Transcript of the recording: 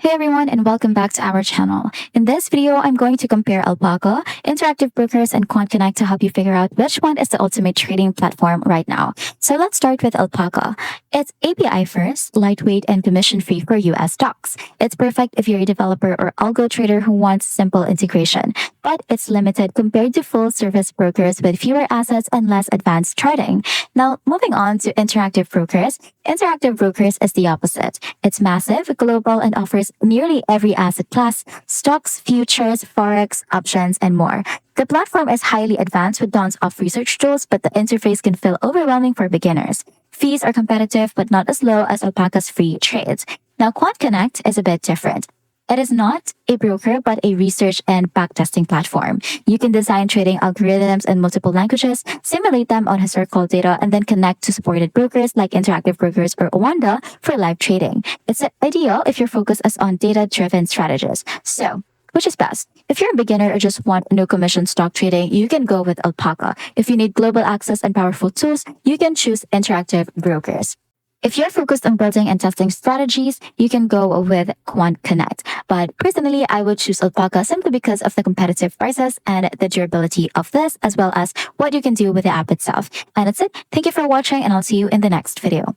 Hey everyone, and welcome back to our channel. In this video, I'm going to compare Alpaca, interactive brokers, and Quantconnect to help you figure out which one is the ultimate trading platform right now. So let's start with Alpaca. It's API first, lightweight, and commission-free for US stocks. It's perfect if you're a developer or algo trader who wants simple integration, but it's limited compared to full-service brokers with fewer assets and less advanced trading. Now, moving on to interactive brokers. Interactive brokers is the opposite. It's massive, global, and offers nearly every asset class: stocks, futures, Forex, options, and more. The platform is highly advanced with tons of research tools, but the interface can feel overwhelming for beginners. Fees are competitive, but not as low as Alpaca's free trades. Now, Quantconnect is a bit different. It is not a broker, but a research and backtesting platform. You can design trading algorithms in multiple languages, simulate them on historical data, and then connect to supported brokers like Interactive Brokers or Oanda for live trading. It's ideal if your focus is on data-driven strategies. So, which is best? If you're a beginner or just want no-commission stock trading, you can go with Alpaca. If you need global access and powerful tools, you can choose Interactive Brokers. If you're focused on building and testing strategies, you can go with Quantconnect. But personally, I would choose Alpaca simply because of the competitive prices and the durability of this, as well as what you can do with the app itself. And that's it. Thank you for watching, and I'll see you in the next video.